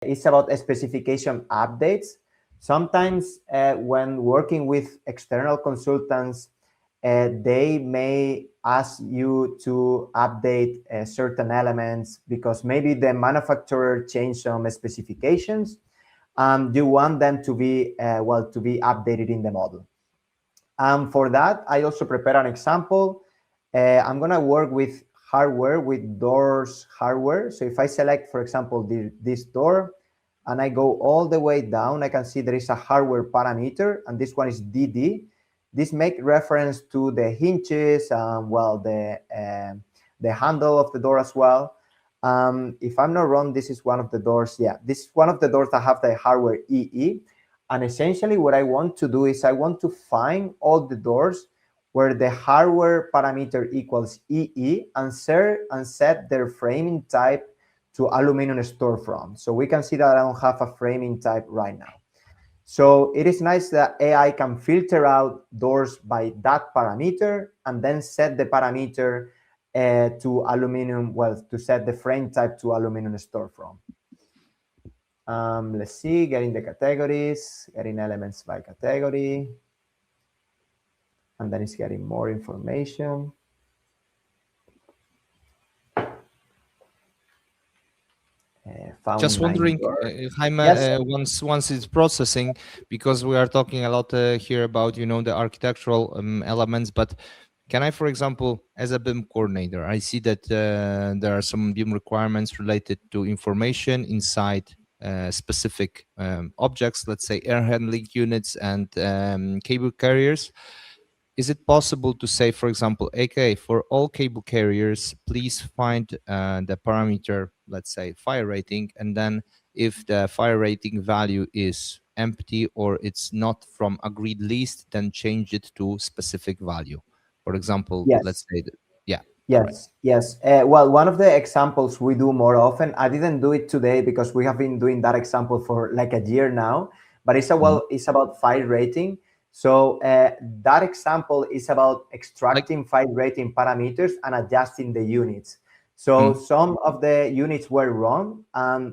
is about specification updates. Sometimes when working with external consultants, they may ask you to update certain elements because maybe the manufacturer changed some specifications. You want them to be to be updated in the model. For that, I also prepare an example. I'm going to work with hardware, with doors hardware. So if I select, for example, this door, and I go all the way down, I can see there is a hardware parameter, and this one is DD. This makes reference to the hinges, the handle of the door as well. If I'm not wrong, this is one of the doors. Yeah, this is one of the doors that have the hardware EE. And essentially what I want to do is I want to find all the doors where the hardware parameter equals EE and set their framing type to aluminum storefront. So we can see that I don't have a framing type right now. So it is nice that AI can filter out doors by that parameter and then set the parameter to aluminum, to set the frame type to aluminum storefront. Let's see, getting the categories, getting elements by category. And then it's getting more information. Just wondering, Jaime, yes? Once it's processing, because we are talking a lot here about, the architectural elements, but can I, for example, as a BIM coordinator, I see that there are some BIM requirements related to information inside specific objects, let's say air handling units and cable carriers. Is it possible to say, for example, okay, for all cable carriers, please find the parameter, let's say fire rating, and then if the fire rating value is empty or it's not from agreed list, then change it to specific value. For example, yes. Let's say that, yeah. Yes, right. Yes. Well, one of the examples we do more often, I didn't do it today because we have been doing that example for like a year now, but it's it's about fire rating. So that example is about extracting fire rating parameters and adjusting the units. So some of the units were wrong,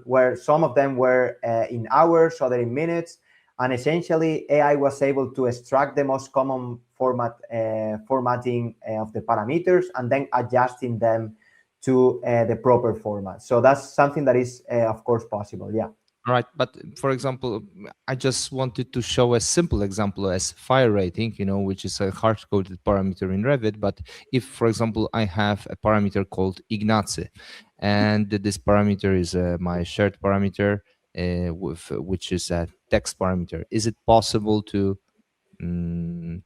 where some of them were in hours, other in minutes. And essentially, AI was able to extract the most common formatting of the parameters and then adjusting them to the proper format. So that's something that is, of course, possible. Yeah. All right. But for example, I just wanted to show a simple example as fire rating, which is a hard-coded parameter in Revit. But if, for example, I have a parameter called Ignacy, and this parameter is my shared parameter, which is a text parameter, is it possible to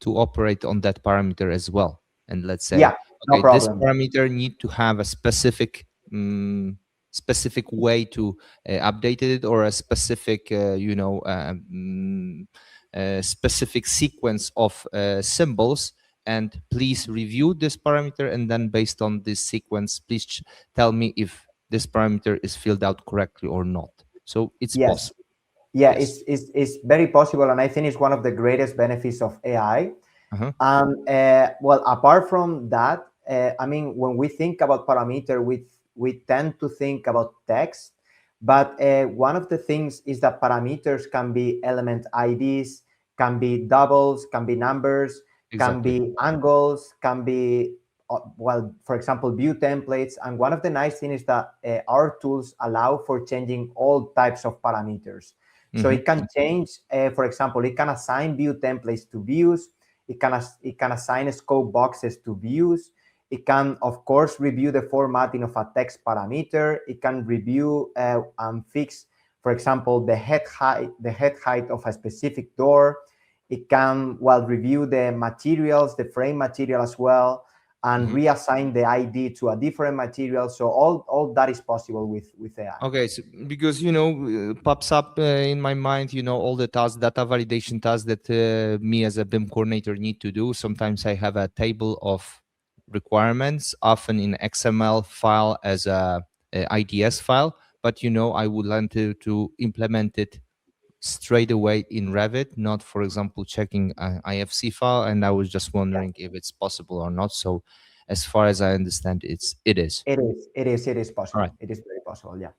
operate on that parameter as well? And let's say, yeah, no okay, this parameter need to have a specific way to update it, or a specific specific sequence of symbols, and please review this parameter, and then based on this sequence, please tell me if this parameter is filled out correctly or not. So it's possible. Yeah, yes. It's very possible, and I think it's one of the greatest benefits of AI. Well, apart from that, I mean, when we think about parameter, we tend to think about text, but one of the things is that parameters can be element IDs, can be doubles, can be numbers, can be angles, can be, for example, view templates. And one of the nice things is that our tools allow for changing all types of parameters. So it can change, for example, it can assign view templates to views. It can assign scope boxes to views. It can, of course, review the formatting of a text parameter. It can review and fix, for example, the head height of a specific door. It can, review the materials, the frame material as well, and reassign the ID to a different material. So all that is possible with AI. Okay, so because pops up in my mind, all the tasks, data validation tasks that me as a BIM coordinator need to do. Sometimes I have a table of requirements, often in XML file as a IDS file, but I would like to implement it straight away in Revit, not, for example, checking an IFC file. And I was just wondering if it's possible or not. So as far as I understand, it is. It is possible. Right. It is very possible. Yeah.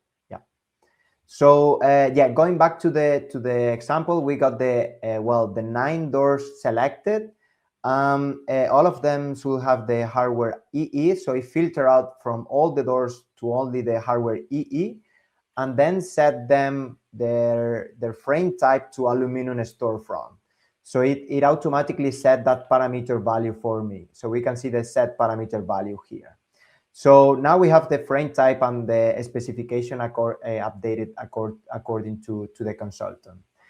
So yeah, going back to the example, we got the the 9 doors selected. All of them should have the hardware EE, so it filter out from all the doors to only the hardware EE, and then set them their frame type to aluminum storefront. So it automatically set that parameter value for me. So we can see the set parameter value here. So now we have the frame type and the specification updated according to the consultant.